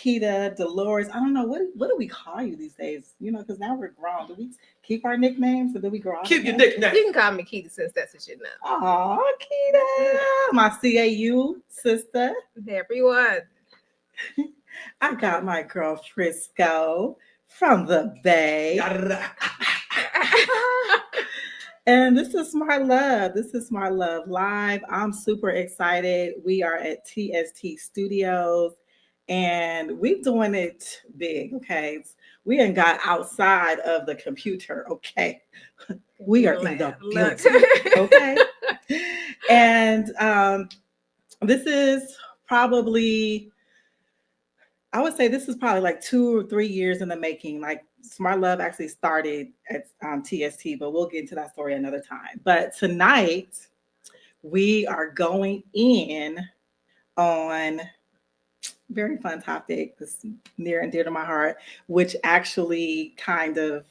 Keita, Dolores. I don't know what do we call you these days? Because now we're grown. Do we keep our nicknames or do we grow? Keep your nickname. You can call me Keita since that's what you know. Oh, Keita, my CAU sister. Everyone. I got my girl Frisco from the Bay. And this is Smart Love. This is Smart Love Live. I'm super excited. We are at TST Studios and we're doing it big, okay? We ain't got outside of the computer, okay? We are in the building, okay? And this is probably, I would say this is probably like 2 or 3 years in the making. Like Smart Love actually started at TST, but we'll get into that story another time. But tonight, we are going in on very fun topic that's near and dear to my heart, which actually kind of,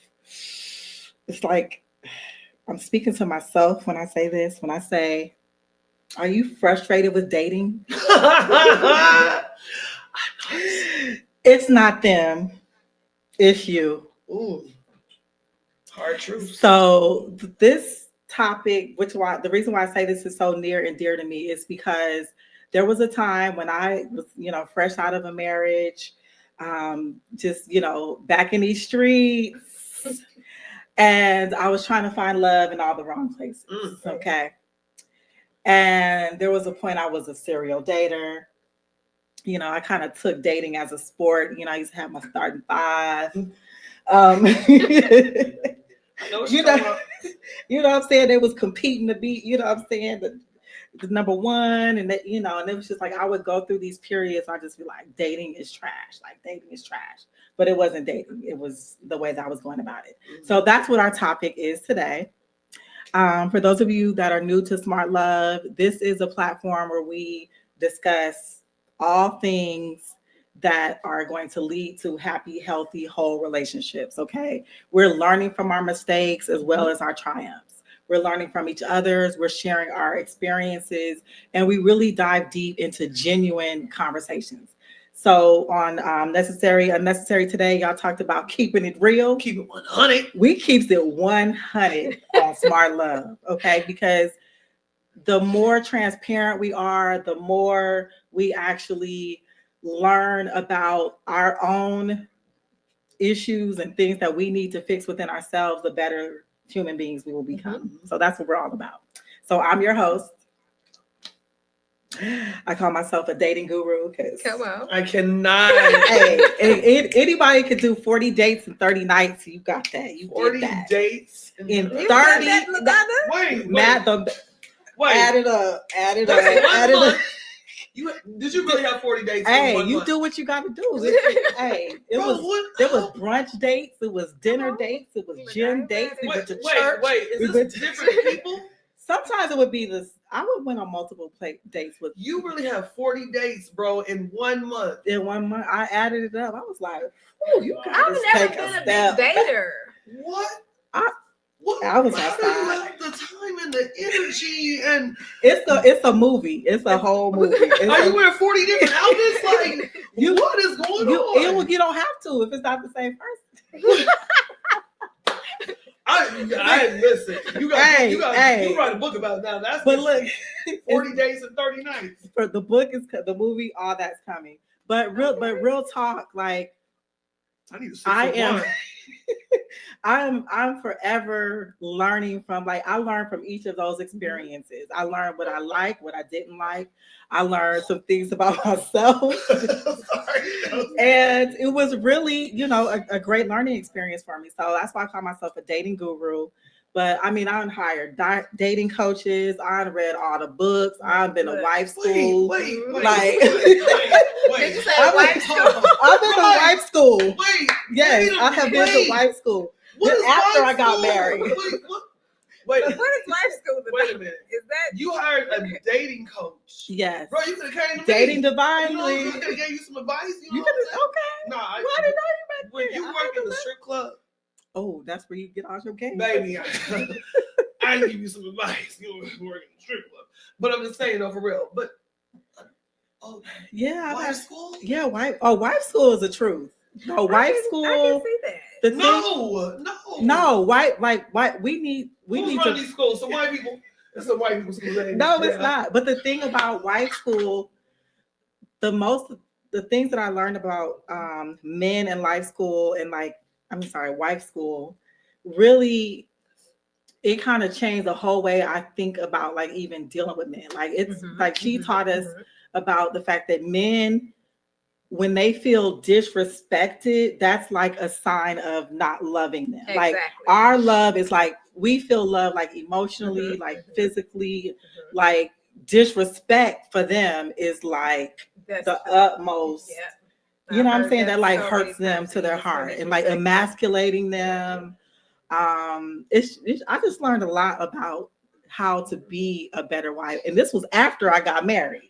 it's like, I'm speaking to myself when I say this, when I say, are you frustrated with dating? It's not them, it's you. Ooh, hard truth. So this topic, the reason why I say this is so near and dear to me is because there was a time when I was, fresh out of a marriage, just, back in these streets, and I was trying to find love in all the wrong places. Okay. And there was a point I was a serial dater. I kind of took dating as a sport. I used to have my starting five. You know what I'm saying? They was competing to be, what I'm saying, the number one, and that, and it was just like I would go through these periods. I just be like, dating is trash. Like dating is trash. But it wasn't dating. It was the way that I was going about it. Mm-hmm. So that's what our topic is today. For those of you that are new to Smart Love, this is a platform where we discuss all things that are going to lead to happy, healthy, whole relationships, okay? We're learning from our mistakes as well as our triumphs. We're learning from each other's, we're sharing our experiences, and we really dive deep into genuine conversations. So on Necessary, Unnecessary today, y'all talked about keeping it real. Keep it 100. We keeps it 100 on Smart Love, okay? Because the more transparent we are, the more we actually learn about our own issues and things that we need to fix within ourselves, the better human beings we will become. Mm-hmm. So that's what we're all about. So I'm your host. I call myself a dating guru because come on. I cannot. Hey, anybody could do 40 dates and 30 nights. You got that. You 40 did that. Dates in 30. Wait. Add it up. Did you really have 40 dates? Hey, you do what you got to do. There was brunch dates. It was dinner dates. It was gym dates. We went to church. Is this different people? Sometimes it would be this. I would went on multiple dates with. You really have 40 dates, bro, in 1 month. In 1 month, I added it up. I was like, "Oh, you got I've never been a big dater." What? I was outside. How do you have the time and the energy and it's a movie. It's a whole movie. Are you wearing 40 different outfits? Like what is going on? You don't have to if it's not the same person. I listen. You write a book about it now. But look, 40 days and 30 nights. For the book is the movie, all that's coming. But real talk, like I'm forever learning from, like, I learned from each of those experiences. I learned what I liked, what I didn't like. I learned some things about myself. And it was really, a great learning experience for me. So that's why I call myself a dating guru. But I mean, I've hired dating coaches. I've read all the books. I've been to wife school. Wait. Did you say wife school? I've been to wife school. Wait. Yes, I have been to wife school. After I got married. Wait. What is wife school? Wait a minute. Is that you hired a dating coach? Yes. Bro, you could have came to me. Dating divinely. You could have gave you some advice. Okay. No, I didn't know you back when you work in the strip club. Oh, that's where you get all your game. Baby, I give you some advice. You work in the strip club. But I'm just saying, though, for real. But Oh, yeah, wife school. Yeah, wife school is the truth. No, wife school. I can see that. No, white. We need to these schools. Some white people. It's a white people school. No, it's not. But the thing about wife school, the things that I learned about men in life school and wife school, really, it kind of changed the whole way I think about like even dealing with men. Like it's like she taught us about the fact that men, when they feel disrespected, that's like a sign of not loving them. Exactly. Like our love is like, we feel love like emotionally, like physically, like disrespect for them is like that's the utmost. Yeah. You know what I'm saying? That like hurts them to their heart and like emasculating them. It's I just learned a lot about how to be a better wife. And this was after I got married.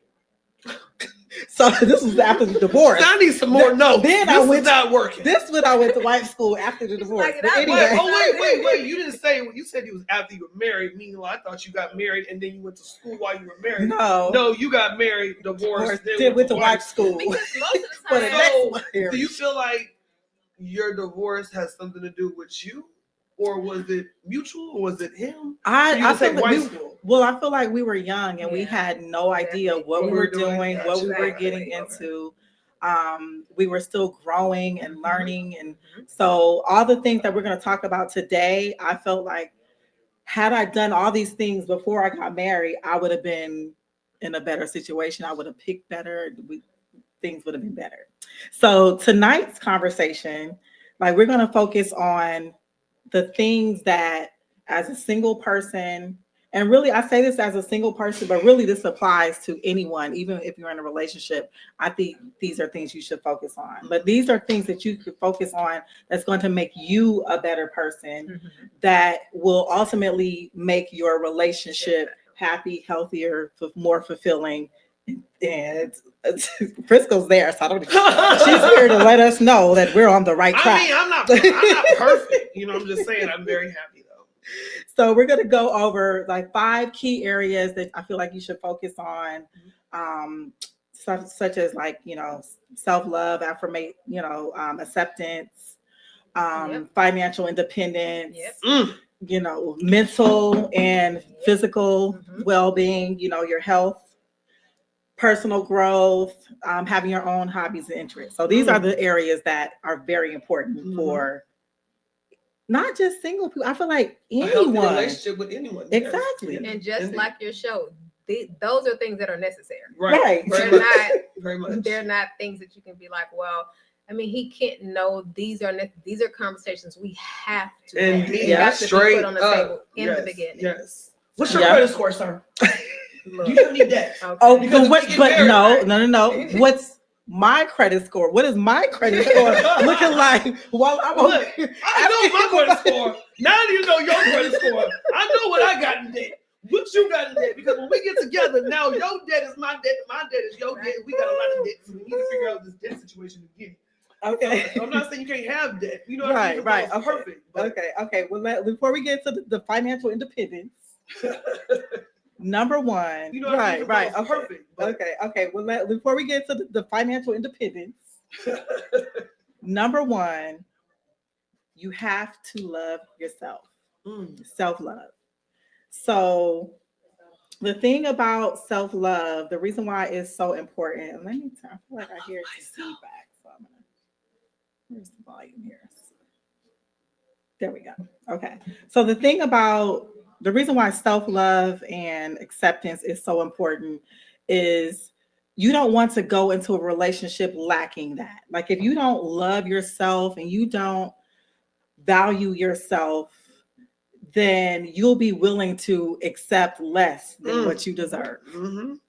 So this was after the divorce. I need some more notes. Then this was not working. This when I went to wife school after the divorce. But anyway, wait. You didn't say, you said it was after you were married. Meanwhile, I thought you got married and then you went to school while you were married. No, you got married, divorced, then went to wife school. Because most of the time, do you feel like your divorce has something to do with you? Or was it mutual? Or was it him? I feel like we were young and we had no idea what we were doing, what we were getting into. We were still growing and learning. And so all the things that we're going to talk about today, I felt like had I done all these things before I got married, I would have been in a better situation. I would have picked better. Things would have been better. So tonight's conversation, like we're going to focus on the things that as a single person, and really I say this as a single person, but really this applies to anyone, even if you're in a relationship. I think these are things you should focus on. But these are things that you could focus on that's going to make you a better person, that will ultimately make your relationship happy, healthier, more fulfilling. And Frisco's there, so I don't. She's here to let us know that we're on the right track. I mean, I'm not perfect. You know, I'm just saying I'm very happy though. So we're going to go over like 5 key areas that I feel like you should focus on, such as like self-love, affirmation, acceptance, financial independence. Mental and physical well-being. Your health. Personal growth, having your own hobbies and interests. So these are the areas that are very important for not just single people. I feel like anyone. A relationship with anyone. Exactly. And just like your show, those are things that are necessary. Right. They're not things that you can be like, well, I mean, he can't know these are conversations we have to have. They have to be put on the table in the beginning. Yes. What's your credit score, sir? Do you have any debt? Okay. Oh, no. What's my credit score? What is my credit score looking like? Well, I know my credit score. Now you know your credit score. I know what I got in debt. What you got in debt? Because when we get together, now your debt is my debt, my debt is your debt. We got a lot of debt, so we need to figure out this debt situation again. Okay. So I'm not saying you can't have debt. You know what I mean? Right. Okay. Perfect. But... Okay. Well, before we get to the financial independence. Number one, right. Perfect. But... Okay. Well, before we get to the financial independence, number one, you have to love yourself. Self-love. So the thing about self-love, the reason why it's so important, I feel like I hear some feedback. So I'm gonna, where's the volume here? There we go. Okay. So the reason why self-love and acceptance is so important is you don't want to go into a relationship lacking that. Like if you don't love yourself and you don't value yourself, then you'll be willing to accept less than what you deserve. You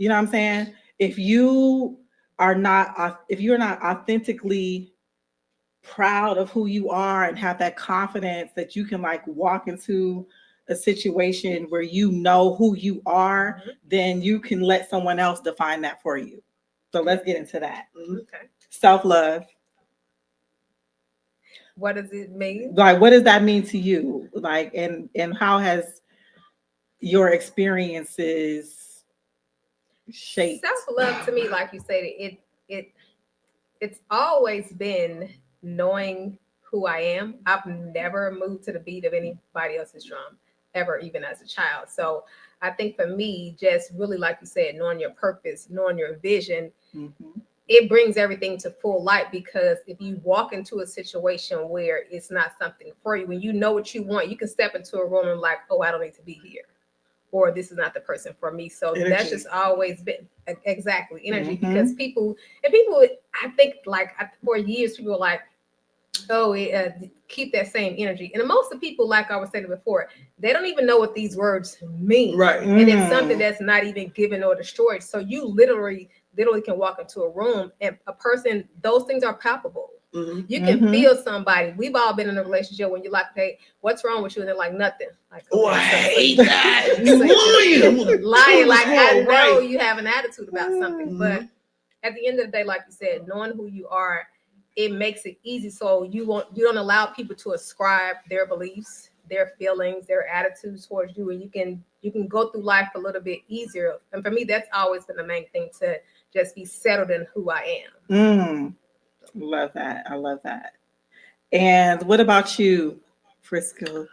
know what I'm saying? If you're not authentically proud of who you are and have that confidence that you can like walk into a situation where you know who you are, then you can let someone else define that for you. So let's get into that. Okay. Self-love. What does it mean? Like, what does that mean to you? Like, and how has your experiences shaped? Self-love to me, like you said, it's always been knowing who I am. I've never moved to the beat of anybody else's drum ever, even as a child. So I think for me, just really, like you said, knowing your purpose, knowing your vision, it brings everything to full light. Because if you walk into a situation where it's not something for you, when you know what you want, you can step into a room and like, oh, I don't need to be here, or this is not the person for me. So energy. That's just always been exactly energy. Because people, I think like for years, people were like, oh, keep that same energy. And most of the people, like I was saying before, they don't even know what these words mean. Right. And it's something that's not even given or destroyed. So you literally can walk into a room and a person, those things are palpable. You can feel somebody. We've all been in a relationship when you're like, hey, what's wrong with you? And they're like, nothing. Like, okay, I hate that. You lying. Like, I know you have an attitude about something. But at the end of the day, like you said, knowing who you are, it makes it easy. So you don't allow people to ascribe their beliefs, their feelings, their attitudes towards you, and you can go through life a little bit easier. And for me, that's always been the main thing, to just be settled in who I am. Love that. I love that. And what about you, Frisco?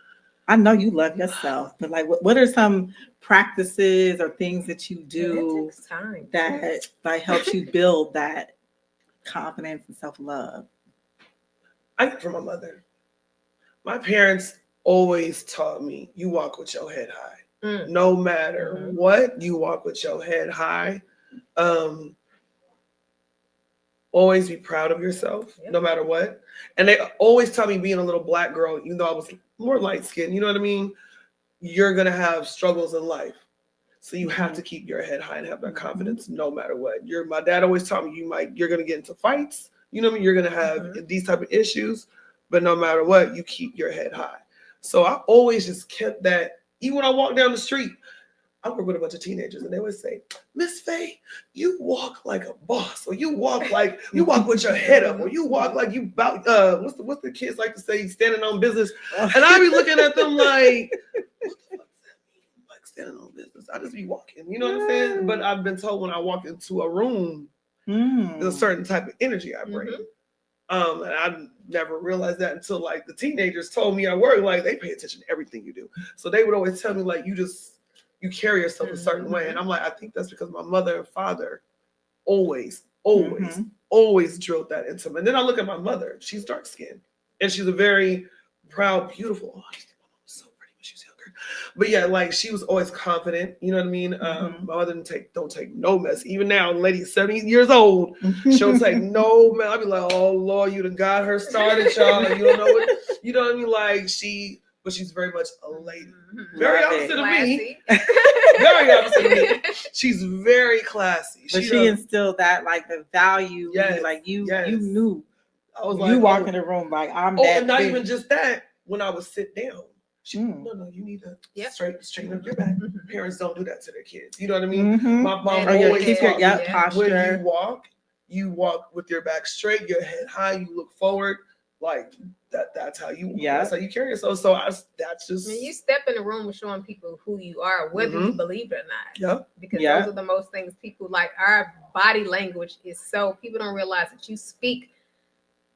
I know you love yourself, but like, what are some practices or things that you do that like helps you build that confidence and self-love? I think from my mother. My parents always taught me, you walk with your head high. No matter what, you walk with your head high. Always be proud of yourself, no matter what. And they always taught me, being a little Black girl, even though I was more light-skinned, you know what I mean? You're going to have struggles in life. So you have to keep your head high and have that confidence no matter what. My dad always taught me, you're going to get into fights. You know what I mean? You're going to have these type of issues, but no matter what, you keep your head high. So I always just kept that. Even when I walk down the street, I work with a bunch of teenagers, and they would say, Miss Faye, you walk like a boss, or you walk with your head up, or you walk like you about what's the kids like to say, standing on business. And I be looking at them like, what the fuck does that mean? Like standing on business. I just be walking, you know what I'm saying? But I've been told when I walk into a room, there's a certain type of energy I bring. And I never realized that until like the teenagers told me at work, like they pay attention to everything you do. So they would always tell me, like, you carry yourself a certain way. And I'm like, I think that's because my mother and father always drilled that into me. And then I look at my mother. She's dark skinned, and she's a very proud, beautiful. Oh, I used to think my mom was so pretty when she was younger. But yeah, like she was always confident. You know what I mean? My mother don't take no mess. Even now, lady 70 years old, she'll take no mess. I'll be like, oh Lord, you done got her started, y'all. You don't know what, you know what I mean? Like but she's very much a lady. Very opposite of me. Very opposite of me. She's very classy. But she instilled that, like, the value. Like you knew. I was like, you walk in the room like, I'm that. And not even just that. When I would sit down, she no, you need to straighten up your back. Parents don't do that to their kids. You know what I mean? My mom always keep your posture. When you walk with your back straight, your head high, you look forward. Like that's how you that's how you carry yourself. So that's just, I mean, you step in the room with showing people who you are, whether you believe it or not. Because those are the most things people like. Our body language is so, people don't realize that you speak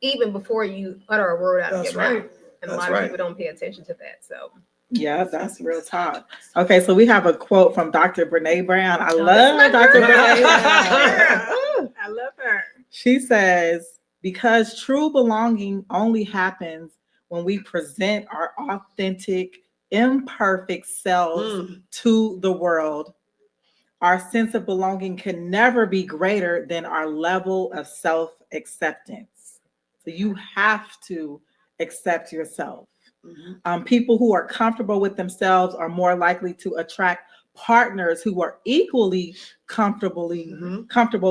even before you utter a word out of your mouth. And a lot of people don't pay attention to that. So yeah, that's real talk. Okay, so we have a quote from Dr. Brené Brown. I love Dr. Brené Brown. I love her. She says, because true belonging only happens when we present our authentic, imperfect selves to the world. Our sense of belonging can never be greater than our level of self-acceptance. So you have to accept yourself. People who are comfortable with themselves are more likely to attract partners who are equally comfortable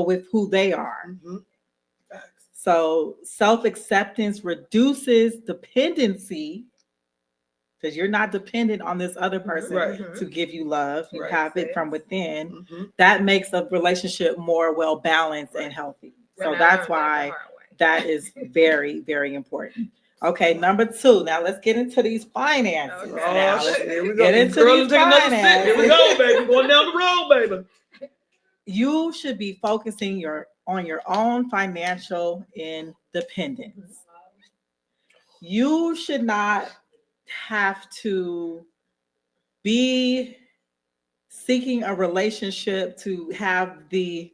with who they are. So self-acceptance reduces dependency, because you're not dependent on this other person to give you love. You have it from within. That makes a relationship more well-balanced and healthy. So that's why that is very, very important. Okay, number 2. Now let's get into these finances. Here we go. Get into these finances. Here we go, baby. Going down the road, baby. you should be focusing on your own financial independence. You should not have to be seeking a relationship to have the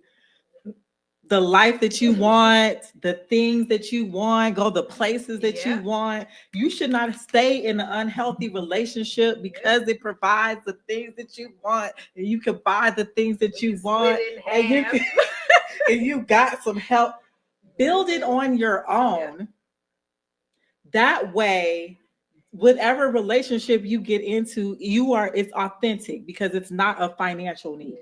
life that you want, the things that you want, go the places that you want. You should not stay in an unhealthy relationship because it provides the things that you want, and you can buy the things that you want, and you got some help. Build it on your own. That way, whatever relationship you get into, it's authentic because it's not a financial need.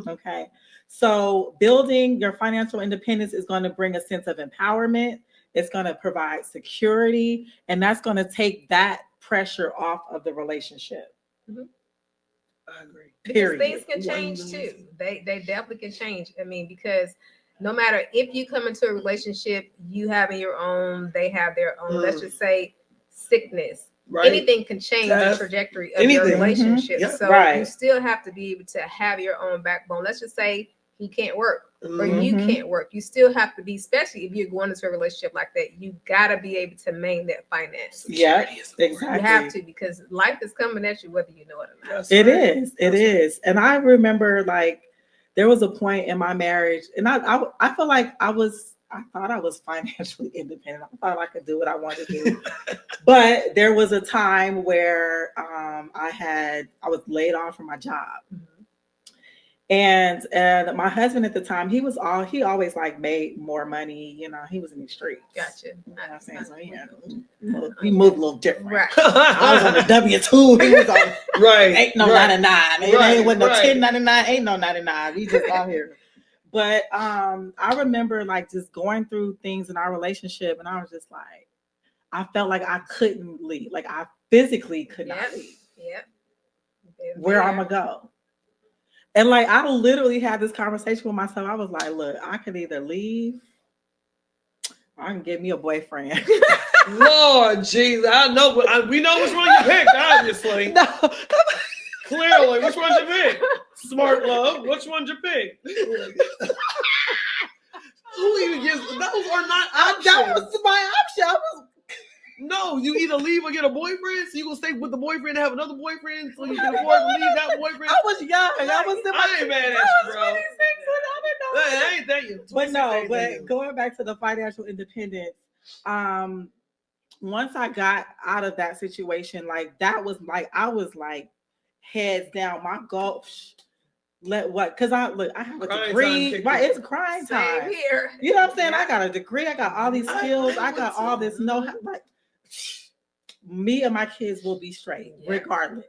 Okay. So building your financial independence is going to bring a sense of empowerment. It's going to provide security, and that's going to take that pressure off of the relationship. I agree. Because things can change too. They definitely can change. I mean, because no matter if you come into a relationship, you having your own, they have their own. Let's just say sickness. Right. Anything can change the trajectory of your relationship. So you still have to be able to have your own backbone. Let's just say he can't work or you can't work. You still have to be, especially if you're going into a relationship like that, you got to be able to maintain that finance. Yeah, exactly. You have to, because life is coming at you whether you know it or not. It is. And I remember, like, there was a point in my marriage, and I feel like I thought I was financially independent. I thought I could do what I wanted to do. But there was a time where I was laid off from my job. And my husband at the time, he always like made more money. You know, he was in the streets. Gotcha. You know what I'm saying? So he moved a little different. Right. I was on the W-2. He was on ain't no 99. It ain't with no 1099. Ain't no 99. We just out here. But I remember like just going through things in our relationship, and I was just like, I felt like I couldn't leave. Like I physically could not leave. Yep. Where I'm gonna go. And like I literally had this conversation with myself. I was like, look, I can either leave or I can get me a boyfriend. Lord Jesus, I know, but we know which one you picked, obviously. No. Clearly, which one you pick? Smart love. Which one you pick? Who even gives? Those are not options. That was my option. No, you either leave or get a boyfriend. So you gonna stay with the boyfriend and have another boyfriend so you can afford to leave that boyfriend. I was young. I ain't mad at you, bro. I ain't that young. But no, going back to the financial independence, once I got out of that situation, like that was like I was like heads down. My goal. Because I have a degree. Right, it's crying time. Same here. You know what I'm saying? I got a degree. I got all these skills. I got all this know-how. Like, me and my kids will be straight regardless.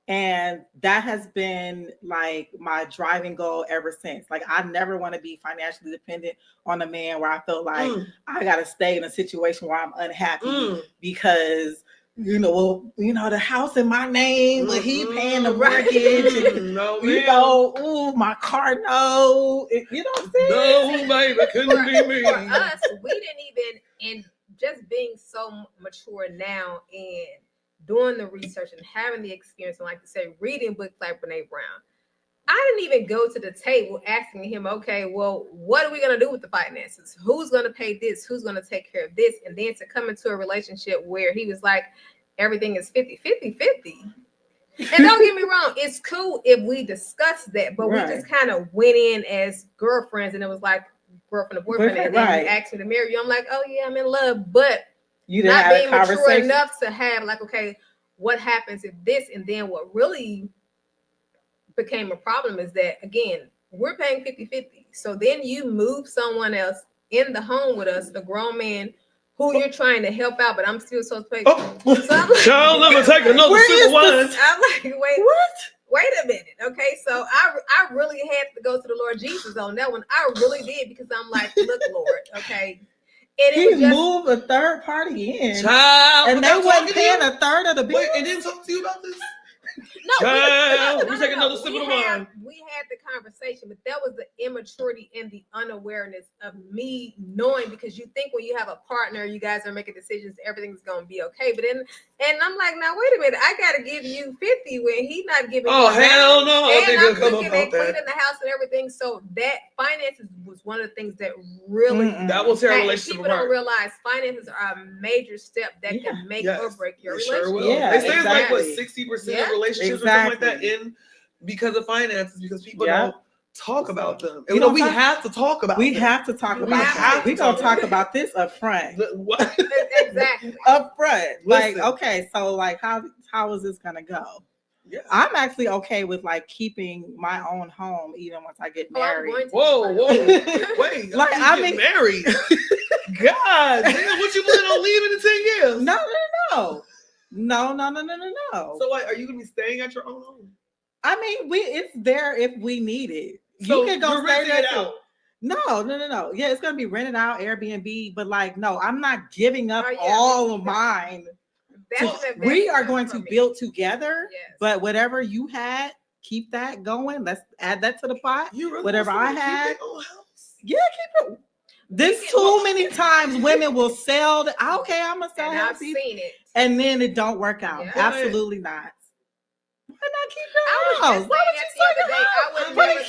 And that has been like my driving goal ever since. Like I never want to be financially dependent on a man where I feel like I got to stay in a situation where I'm unhappy because the house in my name, but he paying the mortgage, and my car, no, you know what I'm saying? No, baby, couldn't be me. For us, we didn't even, and just being so mature now and doing the research and having the experience, and like you say, reading books like Brené Brown, I didn't even go to the table asking him, okay, well, what are we going to do with the finances? Who's going to pay this? Who's going to take care of this? And then to come into a relationship where he was like, everything is 50. And don't get me wrong, it's cool if we discuss that, but we just kind of went in as girlfriends, and it was like girlfriend and boyfriend, and then you asked me to marry you. I'm like, oh yeah, I'm in love, but you didn't not have being mature enough to have like, okay, what happens if this? And then what really became a problem is that, again, we're paying 50-50. So then you move someone else in the home with us, a grown man who you're trying to help out, but I'm still so paid. So I'm like, child, let me take another sip of wine. I'm like, wait a minute. Okay, so I really had to go to the Lord Jesus on that one. I really did, because I'm like, look, Lord, okay. And he moved a third party in, child, and they wasn't paying a third of the bill. Wait, and didn't talk to you about this? We're taking another sip of the wine. We had the conversation, but that was the immaturity and the unawareness of me knowing, because you think when you have a partner, you guys are making decisions, everything's gonna be okay. But then, and I'm like, now wait a minute, I gotta give you 50 when he's not giving. Oh hell no! And I'm cooking and cleaning the house and everything. So that finances was one of the things that really that will tear a relationship people apart. Don't realize finances are a major step that can make or break your relationship. Sure will. Yeah, they say exactly. it's like 60% of relationships or something like that in because of finances, because people don't talk about them. And we have to talk about We them. have to talk about it. We're going to talk about this up front. What? Exactly. Up front. Listen. Like, okay, so like how is this going to go? Yeah. I'm actually okay with like keeping my own home even once I get married. Whoa, wait! Like I mean, married. God, damn, what you plan on leaving in 10 years? No. So, like, are you gonna be staying at your own home? I mean, it's there if we need it. So you can go stay there. Out. No. Yeah, it's gonna be rented out, Airbnb. But like, no, I'm not giving up all of mine. We are going to build together, but whatever you had, keep that going. Let's add that to the pot. Whatever I had, keep it. This too many times women will sell. Okay, I'm gonna sell. I've seen it, and then it don't work out. Yeah. Absolutely not. Why not keep your house? Why would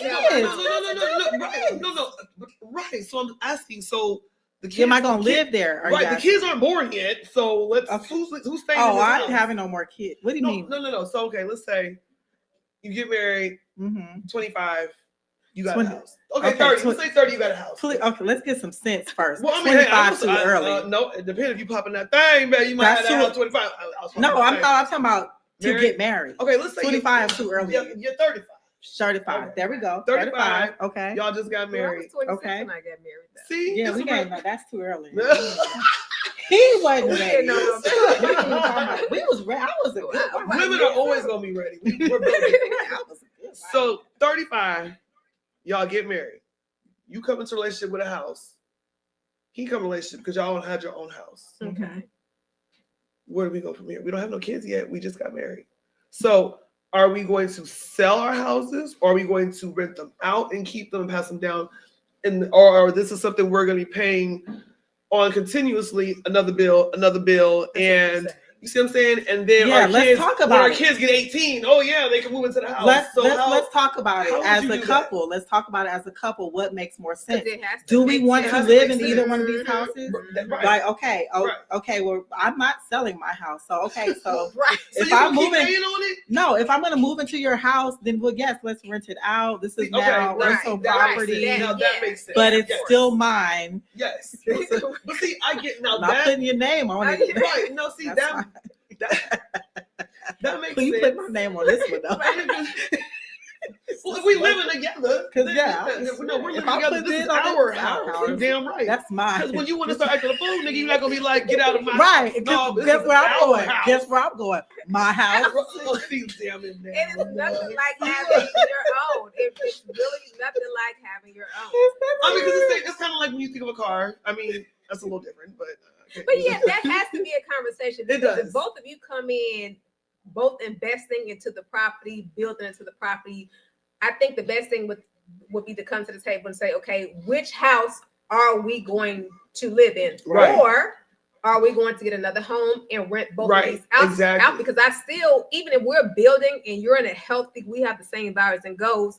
you No. Right. So I'm asking. So. The kids, am I gonna live there? Right, the kids aren't born yet, so let's. Who's staying? Oh, I'm having no more kids. What do you mean? No. So okay, let's say you get married. 25, you got a house. Okay, 30. Let's say 30, you got a house. Okay, let's get some sense first. Well, I mean, 25 too early. No, it depends if you popping that thing, man. You might have that house 25. No, I'm talking about to get married. Okay, let's say 25 too early. You're 35. 35. Okay. There we go. 35. Okay. Y'all just got married. Okay. When I got married. Though. See? Yeah, we got that's too early. He wasn't ready. We was ready. I was a good one. Women are always gonna be ready. We're so 35, y'all get married. You come into a relationship with a house. He come in a relationship because y'all had your own house. Okay. Where do we go from here? We don't have no kids yet. We just got married. So are we going to sell our houses, or are we going to rent them out and keep them and pass them down? Or this is something we're going to be paying on continuously, another bill, and you see what I'm saying? And then our kids get 18. Oh yeah, they can move into the house. Let's talk about it as a couple. Let's talk about it as a couple. What makes more sense? Do we want to live in either one of these houses? Right. Like, okay, well, I'm not selling my house. So if so I'm moving, on it? No, if I'm going to move into your house, then let's rent it out. This is now rental property. Now that makes sense. But it's still mine. Yes. But see, I get now not putting your name on it. Right. No, see that makes sense. You put my name on this one though. Well, if we living together, because we're living together. This is our house. You're damn right. That's mine. Because when you want to start acting a fool, nigga, you're not gonna be like, get out of my house. No, guess where I'm going. Guess where I'm going. My house. It is nothing like having your own. It's really nothing like having your own. I mean, because it's kind of like when you think of a car. I mean, that's a little different, but. But yeah, that has to be a conversation. It does. If both of you come in, both investing into the property, building into the property, I think the best thing would be to come to the table and say, okay, which house are we going to live in? Right. Or are we going to get another home and rent both of these out? Because even if we're building and you're in a healthy, we have the same values and goals,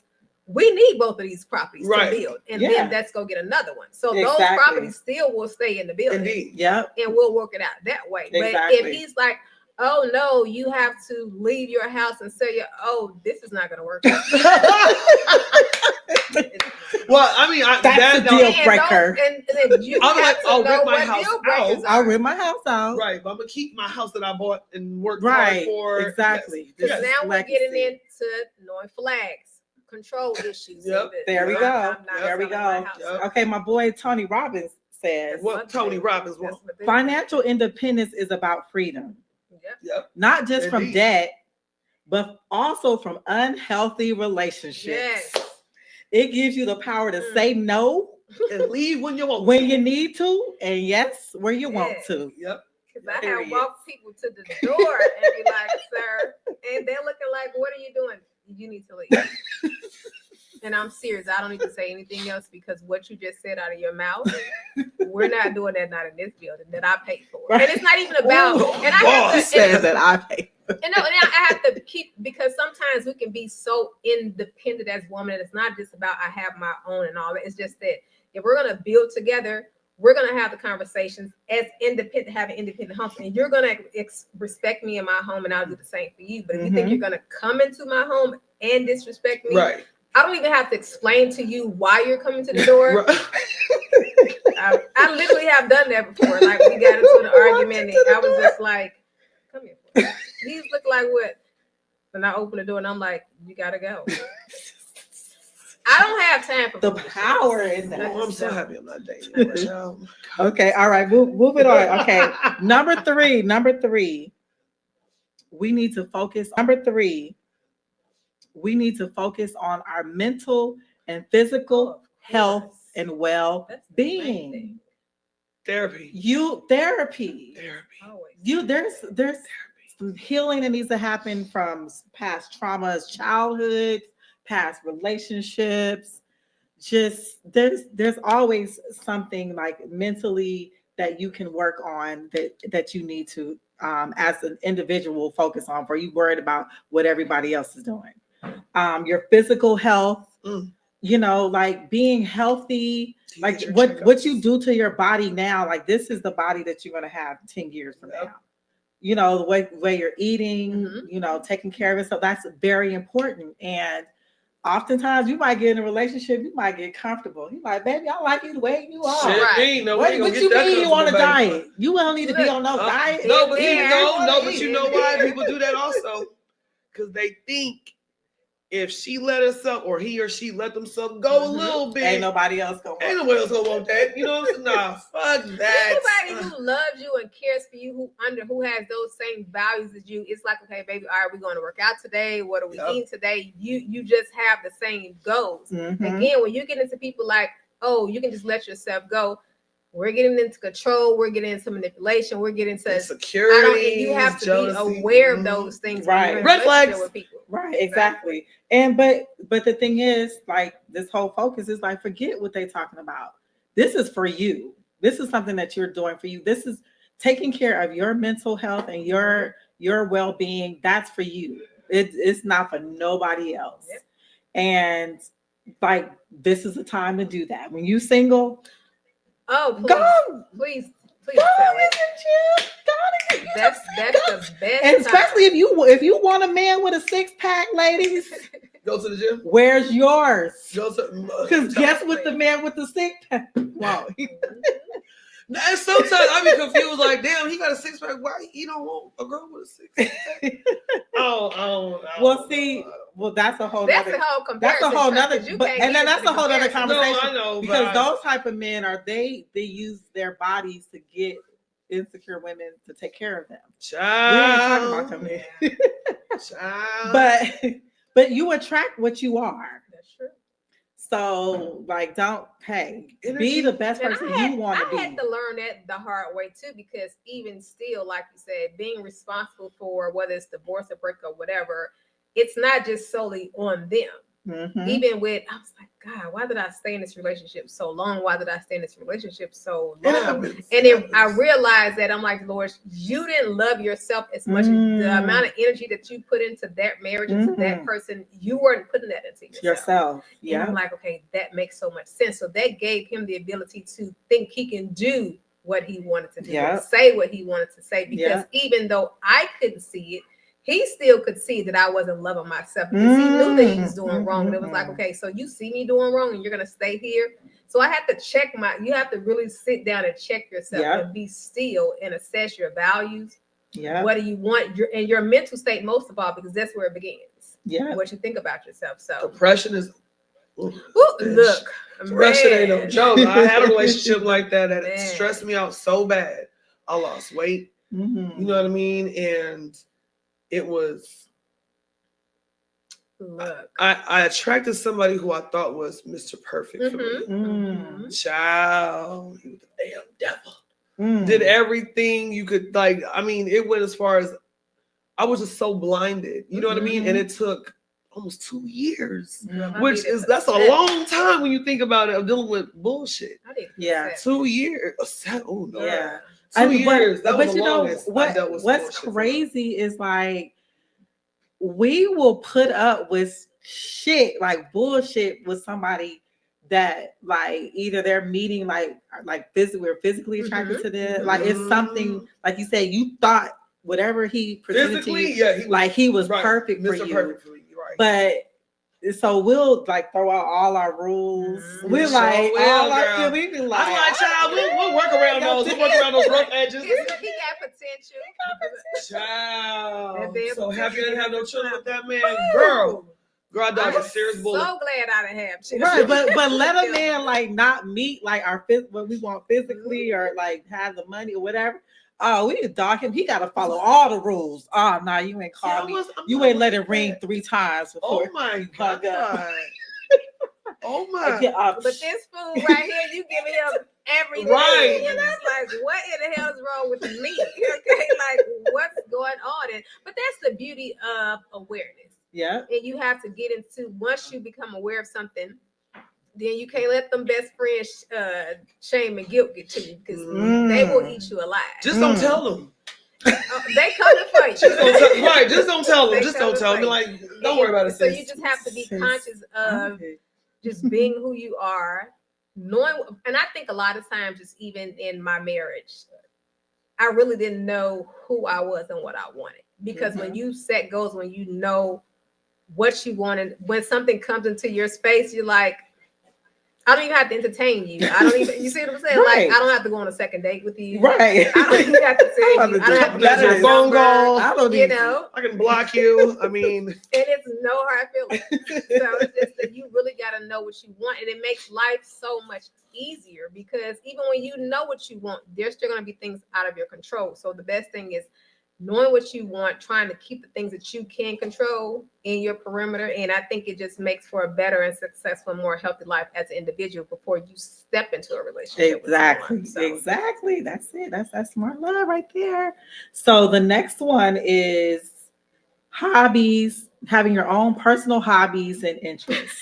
we need both of these properties to build, and then let's go get another one. So those properties still will stay in the building. Indeed. Yeah. And we'll work it out that way. But if he's like, oh no, you have to leave your house and sell this is not going to work out. Well, I mean, that's a deal breaker. I'm like, I'll rent my house out. I'll rent my house out. Right, but I'm gonna keep my house that I bought and worked hard for. Exactly. Because now we're getting into knowing flags. Control issues. Yep. There we go. There we go. Okay, my boy Tony Robbins says. What Tony Robbins wants? Financial independence is about freedom. Yep. Not just from debt, but also from unhealthy relationships. Yes. It gives you the power to say no and leave when you want, when you need to, and yes, where you want to. Yep. Because I have walked people to the door and be like, sir, and they're looking like, what are you doing? You need to leave. And I'm serious. I don't need to say anything else because what you just said out of your mouth, we're not doing that, not in this building that I paid for. And it's not even about, and I have to say that I pay. And I have to keep, because sometimes we can be so independent as women. And it's not just about I have my own and all that. It's just that if we're going to build together, we're going to have the conversations as independent, having independent homes. And you're going to respect me in my home and I'll do the same for you. But if you think you're going to come into my home and disrespect me, right. I don't even have to explain to you why you're coming to the door. Right. I literally have done that before. Like we got into an argument and I was just like, come here. He's looking like what? And I open the door and I'm like, you gotta go. I don't have time for the power in that. Oh, I'm so happy I'm not dating right now. Okay, all right, move it on. Okay, number three. We need to focus. We need to focus on our mental and physical health and well-being. Therapy. Therapy. Always. There's some healing that needs to happen from past traumas, childhood, past relationships. Just there's always something like mentally that you can work on that you need to as an individual focus on, for you worried about what everybody else is doing. Your physical health, like being healthy, like what you do to your body now, like this is the body that you're going to have 10 years from now. The way you're eating, taking care of yourself, that's very important. And oftentimes you might get in a relationship, you might get comfortable. You like, baby, I like you the way you are. Right. What you mean you on a diet? You don't need to be on no diet. No, but you know why people do that also? Because they think if she let herself or he or she let themselves go a little bit, ain't nobody else gonna want that. You know what I'm saying? Nah, fuck that. Anybody who loves you and cares for you, who has those same values as you, it's like, okay, baby, all right, we're going to work out today. What are we eating today? You just have the same goals. Again, when you get into people like, oh, you can just let yourself go, we're getting into control, we're getting into manipulation, we're getting into insecurity. You have to jealousy. Be aware of those things. Right. Red flags with people. Right, exactly. And but the thing is, like, this whole focus is like, forget what they're talking about. This is for you. This is something that you're doing for you. This is taking care of your mental health and your well-being. That's for you. It's not for nobody else. Yep. And like, this is the time to do that. When you single, please tell it. That's the best. And especially time. if you want a man with a 6-pack, ladies, go to the gym. Where's yours? Because guess what, the man with the 6-pack? Wow. And sometimes I be confused, like, damn, he got a 6-pack. Why he don't want a girl with a 6-pack? Well, that's a whole. That's a whole comparison. That's a whole nother. And then that's a whole other conversation. No, I know, because those type of men they use their bodies to get insecure women to take care of them. Child. We ain't talking about Child. But you attract what you are. That's true. So, like, be the best person you want to be. I had to learn that the hard way too, because even still, like you said, being responsible for whether it's divorce or breakup or whatever, it's not just solely on them. Mm-hmm. Even with, I was like, God, why did I stay in this relationship so long? Why did I stay in this relationship so long? And then I realized that I'm like, Lord, you didn't love yourself as much. The amount of energy that you put into that marriage, into that person, you weren't putting that into yourself. Yeah. And I'm like, okay, that makes so much sense. So that gave him the ability to think he can do what he wanted to do, and say what he wanted to say. Because even though I couldn't see it, he still could see that I wasn't loving myself, because he knew that he was doing wrong. And it was like, okay, so you see me doing wrong and you're going to stay here. So I had to check you have to really sit down and check yourself and be still and assess your values. Yeah. What do you want? Your mental state, most of all, because that's where it begins. Yeah. What you think about yourself. So depression is. Look. Depression ain't no joke. I had a relationship like that it stressed me out so bad. I lost weight. Mm-hmm. You know what I mean? And it was, I attracted somebody who I thought was Mr. Perfect for me. Mm-hmm. Child, he was the damn devil. did everything you could. Like, I mean, it went as far as I was just so blinded. You know what I mean? And it took almost 2 years, which is that's a long time when you think about it. Of dealing with bullshit. Yeah, 2 years. Oh no. Yeah, 2 years. That was but the you know longest I dealt with what's bullshit. crazy is like we will put up with shit like bullshit with somebody that like either they're meeting like we're physically attracted to them. Like it's something like you said, you thought whatever he presented to you, he was perfect for you. Perfect for you, right? But so we'll like throw out all our rules. We're like all our we be like, I'm like, child, we'll work around those. We'll work around those rough edges. He got potential. Child. So happy I didn't have no children with that man, girl. Girl, I died a serious bullet. So glad I didn't have children. Right, but let a man like not meet like our what we want physically or like have the money or whatever. Oh, we could dog him. He got to follow all the rules. Oh, no, you ain't called me. You ain't let it ring 3 times before. Oh my God. Oh my. But this fool right here, you giving him everything. Right. You know, it's like, what in the hell is wrong with me? Okay, like what's going on? But that's the beauty of awareness. Yeah. And you have to get into, once you become aware of something, then you can't let them best friends shame and guilt get to you, because they will eat you alive. Just don't tell them. They coming for you. Just don't tell them. Just don't tell them. Like, don't worry about it. So you just have to be conscious of just being who you are, knowing. And I think a lot of times, just even in my marriage, I really didn't know who I was and what I wanted. Because when you set goals, when you know what you wanted, when something comes into your space, you're like, I don't even have to entertain you. I don't even, you see what I'm saying? Right. Like, I don't have to go on a second date with you. Right. I don't even have to say you. I don't have to get your phone call. I don't you know. I can block you. I mean. And it's no hard feelings. So it's just that you really got to know what you want. And it makes life so much easier, because even when you know what you want, there's still going to be things out of your control. So the best thing is knowing what you want, trying to keep the things that you can control in your perimeter. And I think it just makes for a better and successful, more healthy life as an individual before you step into a relationship. Exactly. With someone. So. Exactly. That's it. That's smart love right there. So the next one is hobbies, having your own personal hobbies and interests.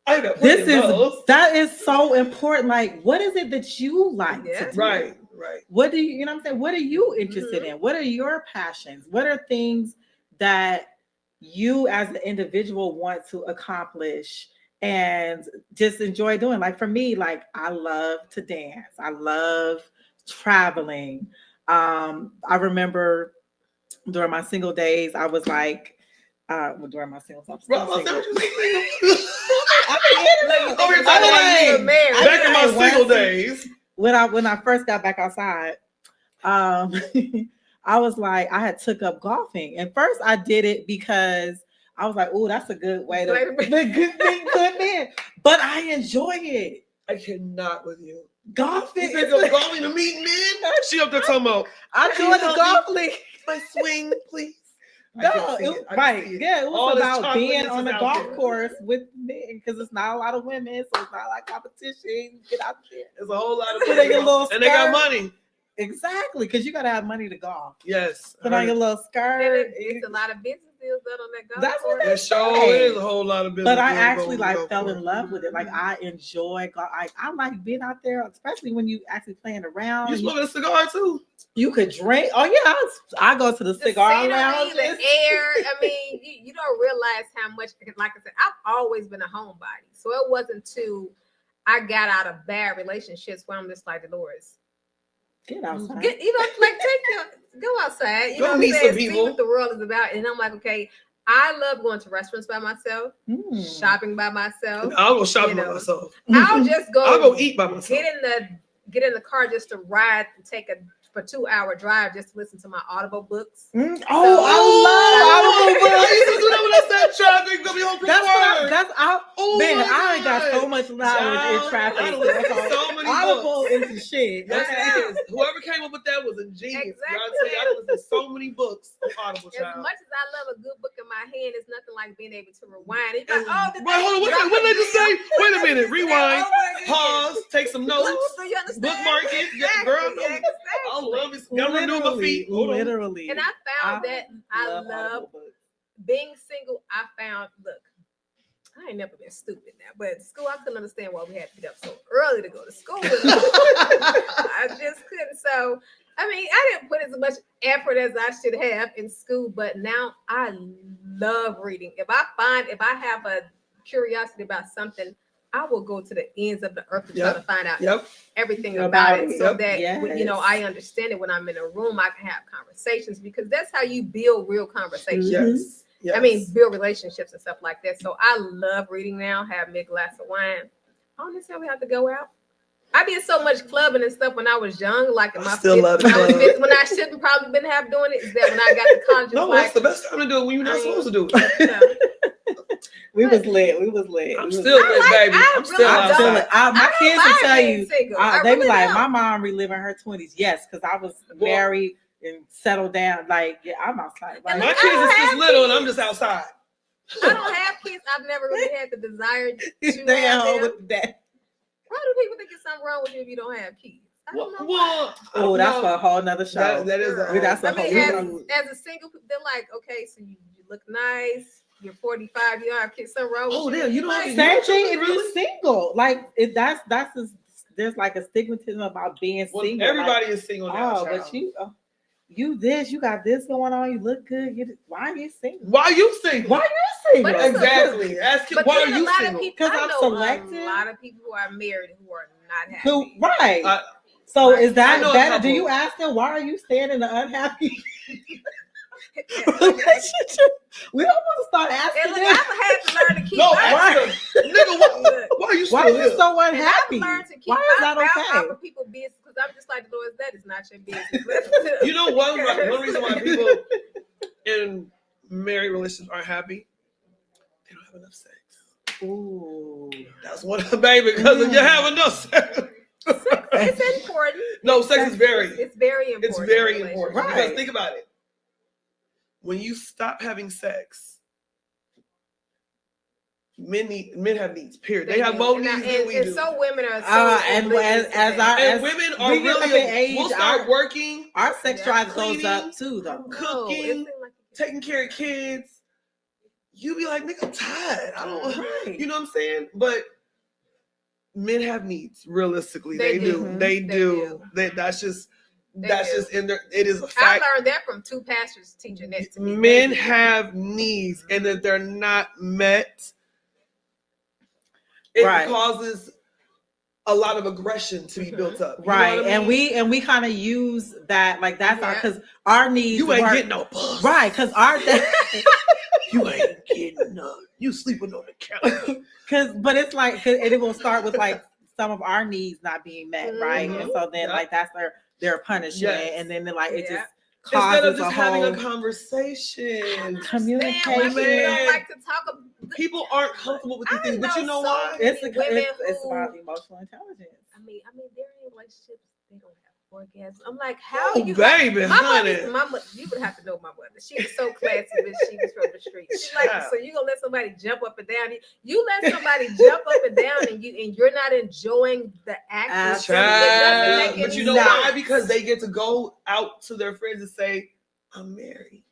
That is so important. Like, what is it that you like to do? Right. What do you know what I'm saying? What are you interested in? What are your passions? What are things that you as an individual want to accomplish and just enjoy doing? Like for me, like I love to dance. I love traveling. I remember during my single days, I was like, during my single days, back in my single days. When I first got back outside, I was like, I had took up golfing. And first I did it because I was like, oh, that's a good way to be good man. But I enjoy it. I cannot with you. Golfing. You think of golfing to meet men? She up there talking about, I joined the golf league. My swing, please. No, it was about being on the golf course with men, because it's not a lot of women, so it's not like competition. Get out there. There's a whole lot of women, and they got money. Exactly, because you gotta have money to golf. Yes. Put on your little skirt. It's a lot of business deals done on that golf. That's course. what they say. It is a whole lot of business. But I actually fell in love with it. Like I enjoy golf. I like being out there, especially when you actually playing around. You smoking a cigar too? You could drink. Oh yeah, I go to the cigar lounge. The air. I mean, you don't realize how much. Like I said, I've always been a homebody, so it wasn't too. I got out of bad relationships where I'm just like, Dolores, get outside. Go outside. You go know, meet some people. See what the world is about. And I'm like, okay, I love going to restaurants by myself, shopping by myself. I'll go shopping by myself. I'll just go. I'll go eat by myself. Get in the car just to ride and take a 2-hour drive just to listen to my Audible books. I love Audible books. I used to do that when I said traffic. Gonna be home from work. Man, I ain't got so much knowledge in traffic. Audible books. is the shit. Yes, Okay. it is. Whoever came up with that was a genius. Exactly. Y'all tell you, I listen to so many books on Audible, As child. much as I love a good book in my hand, it's nothing like being able to rewind. It's like, Wait, hold on. What did I just say? Wait a minute. Rewind. Pause. Take some notes. Do you understand? Bookmark it. Yeah, girl, no. Exactly. I love it. Gotta renew my feet. Hold on. Literally. And I found that I love Audible books. being single. I found, look, I ain't never been stupid now, but at school, I couldn't understand why we had to get up so early to go to school. I just couldn't. So, I mean, I didn't put as much effort as I should have in school, but now I love reading. If I have a curiosity about something, I will go to the ends of the earth to try to find out everything about it, so that I understand it. When I'm in a room, I can have conversations, because that's how you build real conversations. Yes. Yes. I mean, build relationships and stuff like that. So I love reading now. Have me a glass of wine. I don't necessarily have to go out. I did so much clubbing and stuff when I was young, like in my still love it. when I shouldn't probably been doing it. Is that when I got to college? No, that's the best time to do it when you're not supposed to do it. We was lit. I'm still lit, baby. I'm still outside. My kids will tell you, they be like, don't. my mom reliving her 20s. Yes, because I was married and settled down. Like, yeah, I'm outside. Like, My kids is just little and I'm just outside. I don't have kids. I've never really had the desire to stay at home with that. Why do people think there's something wrong with you if you don't have kids? I don't know. Well, that's for a whole nother show. That is that's a whole as a single, they're like, okay, so you look nice. You're 45. You don't have kids. Something wrong with you. Oh, damn, you don't have same thing if you're single. Like, there's like a stigmatism about being single. Everybody is single now. But you got this going on. You look good. Why are you single? Why are you single? Exactly. Ask him, why are you single? Because I'm selective. A lot of people who are married who are not happy. Right. So is that better? Do you ask them, why are you staying in an unhappy relationship? We don't want to start asking them. I've had to learn to keep nigga, why are you still here? So unhappy? Why is that okay? People business, because I'm just like, Lord, that is not your business. You know, one reason why people in married relationships aren't happy, they don't have enough sex. Ooh, that's one of the baby, because if you have enough sex. It's important. No, sex is very. It's very important. It's very important. Right. Because think about it. When you stop having sex, men have needs. Period. They have more needs than we do. So women are. And women are really. We'll start working. Our sex drive goes up too, though. Cooking, taking care of kids. You be like, nigga, I'm tired. I don't. You know what I'm saying? But men have needs. Realistically, they do. They do. That's just in there. It is a fact. I learned that from two pastors teaching that to me. Men have needs, and if they're not met, it causes a lot of aggression to be built up. Right. You know what I mean? And we kind of use that, like that's because our needs. You ain't getting no puss. Right, because our you ain't getting none. You sleeping on the couch. But it's like, and it will start with like some of our needs not being met, right? And so then like that's their punishment, and then like it just causes instead of just having a conversation, communication. People don't like to talk about. People aren't comfortable with these things, but you know why? It's about emotional intelligence. I mean, they're in relationships. They don't have orgasms. I'm like, how you? Baby, honey. My mother, you would have to know my mother. She was so classy, but she was from the street. She's like, so you gonna let somebody jump up and down? You let somebody jump up and down, and you're not enjoying the act. But you know why? Because they get to go out to their friends and say, "I'm married."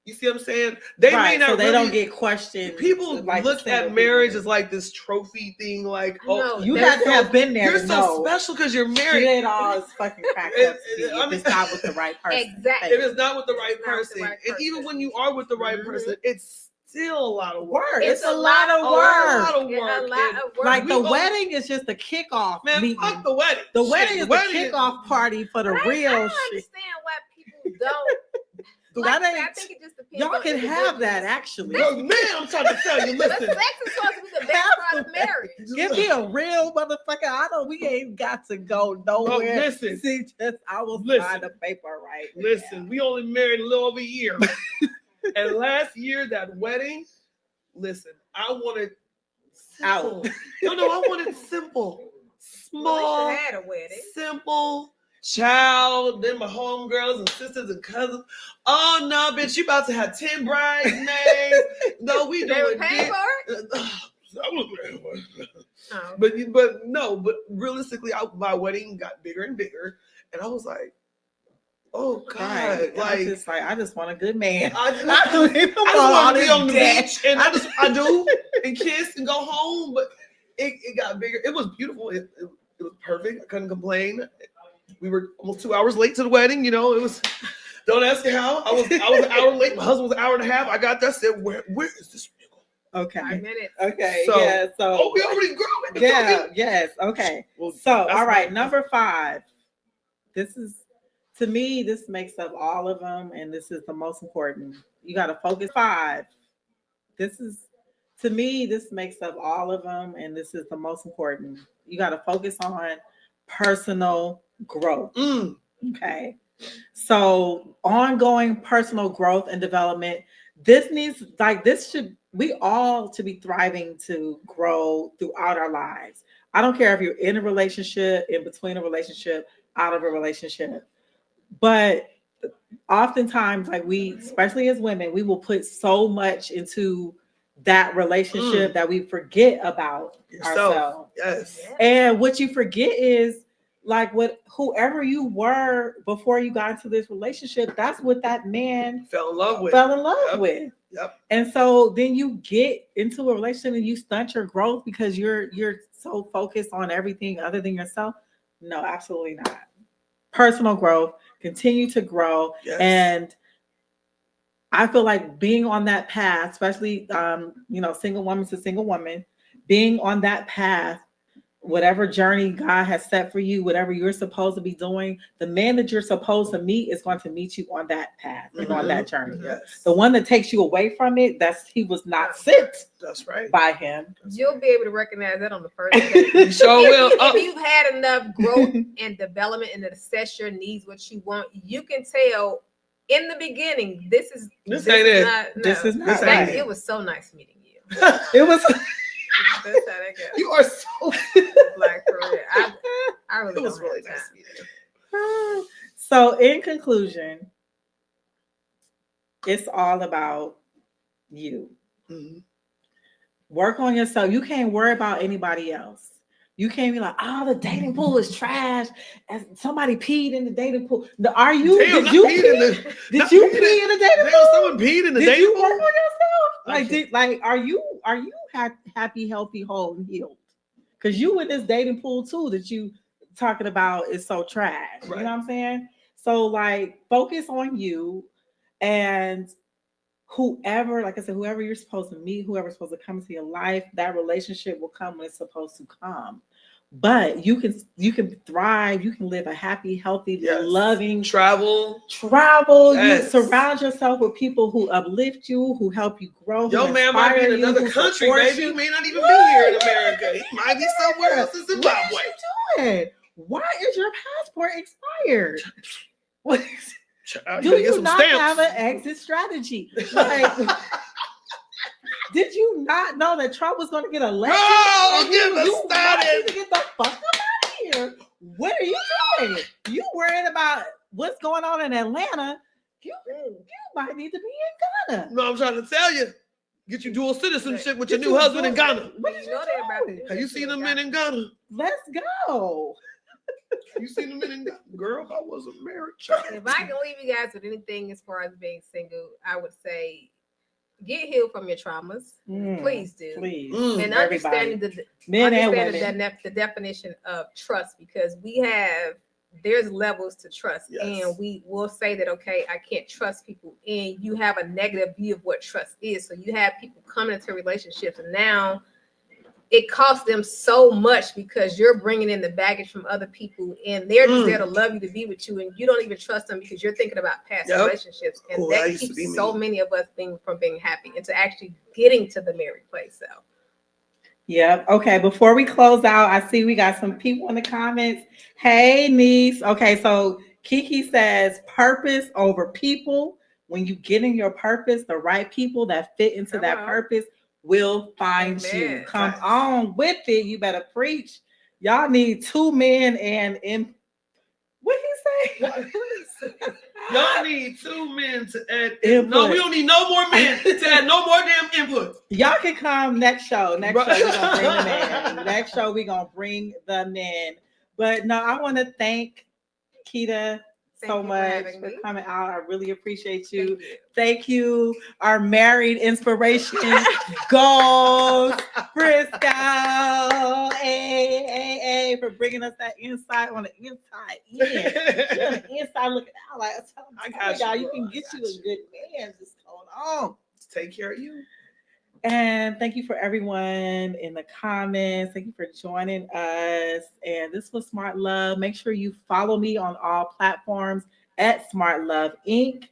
You see what I'm saying? They may not. So they don't get questioned. People look at marriage as like this trophy thing. Like, you have to have been there. You're so special because you're married. It ain't all fucking cracked up. It's not with the right person. Exactly. It is not with the right person. And even when you are with the right person, it's still a lot of work. It's a lot of work. Like the wedding is just a kickoff. Man, fuck the wedding. The wedding is the kickoff party for the real shit. I don't understand why people don't. I think it just depends. Y'all can have that actually. Man, I'm trying to tell you, listen. Sex is supposed to be the best part of marriage. Give me a real motherfucker. I know we ain't got to go nowhere. Listen. See, I will sign the paper right. Listen, we only married a little over a year. And last year, that wedding, listen, I wanted simple. No, I wanted simple. small, had a wedding. simple child. Then my homegirls and sisters and cousins. Oh no, bitch, you about to have 10 bridesmaids. No, we They doing were paying for it. I was paying for it. Oh. But realistically, my wedding got bigger and bigger, and I was like, oh God, Right. I just want a good man. I just want to be on the beach, and I do, and kiss and go home. But it got bigger. It was beautiful. It was perfect. I couldn't complain. We were almost 2 hours late to the wedding. You know, it was. Don't ask me how. I was an hour late. My husband was an hour and a half. I got there. Said, where is this? Okay. 5 minutes. Okay. So, yeah. So. we already grew. Yeah. Yes. Okay. Well, so, all right. Number 5. To me, this makes up all of them, and this is the most important. You got to focus. 5. To me, this makes up all of them, and this is the most important. You got to focus on personal growth. Okay. So, ongoing personal growth and development. We all to be thriving to grow throughout our lives. I don't care if you're in a relationship, in between a relationship, out of a relationship. But oftentimes, especially as women, we will put so much into that relationship that we forget about ourselves. Yes. And what you forget is whoever you were before you got into this relationship, that's what that man fell in love with. Yep. And so then you get into a relationship and you stunt your growth because you're so focused on everything other than yourself. No, absolutely not. Personal growth, continue to grow. Yes. And I feel like being on that path, especially single woman to single woman, being on that path, whatever journey God has set for you, whatever you're supposed to be doing, the man that you're supposed to meet is going to meet you on that path and on that journey. Yes. The one that takes you away from it, he was not sent. That's right. By him. You'll be able to recognize that on the first day. You sure will. If you've had enough growth and development and assess your needs, what you want, you can tell in the beginning, this is not right. It was so nice meeting you. It was. That's how that goes. You are so Black for real. I really it was really nice meeting you. So in conclusion, it's all about you. Mm-hmm. Work on yourself. You can't worry about anybody else. You can't be like, oh, the dating pool is trash. And somebody peed in the dating pool. Are you? Damn, did you pee in the dating pool? Someone peed in the dating pool. Did you work on yourself? Are you happy, healthy, whole, and healed? Because you in this dating pool too that you talking about is so trash. Right. You know what I'm saying? So focus on you, and whoever, like I said, whoever you're supposed to meet, whoever's supposed to come into your life, that relationship will come when it's supposed to come. But you can thrive. You can live a happy, healthy, loving travel. Yes. You surround yourself with people who uplift you, who help you grow. Your man might be in another country, baby. He may not even be here in America. He might be somewhere else in Zimbabwe. What are you doing? Why is your passport expired? What? Do you not have an exit strategy? Did you not know that Trump was going to get elected? Oh, you started. Get the fuck up out of here. What are you doing? You worried about what's going on in Atlanta? You might need to be in Ghana. No, I'm trying to tell you. Get you dual citizenship with your new husband in Ghana. What did you doing? Have you seen the men in Ghana? Let's go. You seen the men in Ghana? Girl, if I was a married child. If I can leave you guys with anything as far as being single, I would say get healed from your traumas. Please do. Please. And understanding the definition of trust, because there's levels to trust. Yes. And we will say that, okay, I can't trust people. And you have a negative view of what trust is. So you have people coming into relationships, and now it costs them so much because you're bringing in the baggage from other people, and they're just there to love you, to be with you, and you don't even trust them because you're thinking about past relationships, and that keeps so many of us from being happy and to actually getting to the married place. So, yep. Okay. Before we close out, I see we got some people in the comments. Hey, niece. Okay, so Kiki says purpose over people. When you get in your purpose, the right people that fit into that purpose will find you. Come on with it. You better preach. Y'all need 2 men and what he say? Y'all need 2 men to add Input. No, we don't need no more men to add no more damn input. Y'all can come next show. Next show we're gonna bring the men. Next show we're gonna bring the men. But no, I want to thank Keita so much for coming out. I really appreciate you. Thank you. Our married inspiration goes Frisco. Hey, for bringing us that insight on the inside in. You're on the inside looking out. Like, I got y'all, you can get you a good man. Just hold on. Take care of you. And thank you for everyone in the comments. Thank you for joining us. And this was Smart Love. Make sure you follow me on all platforms at Smart Love Inc.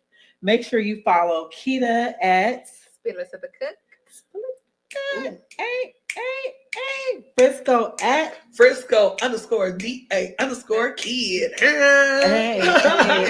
Make sure you follow Keita at Spillers of the Cook. Hey. Frisco at Frisco _DA_kid. Hey.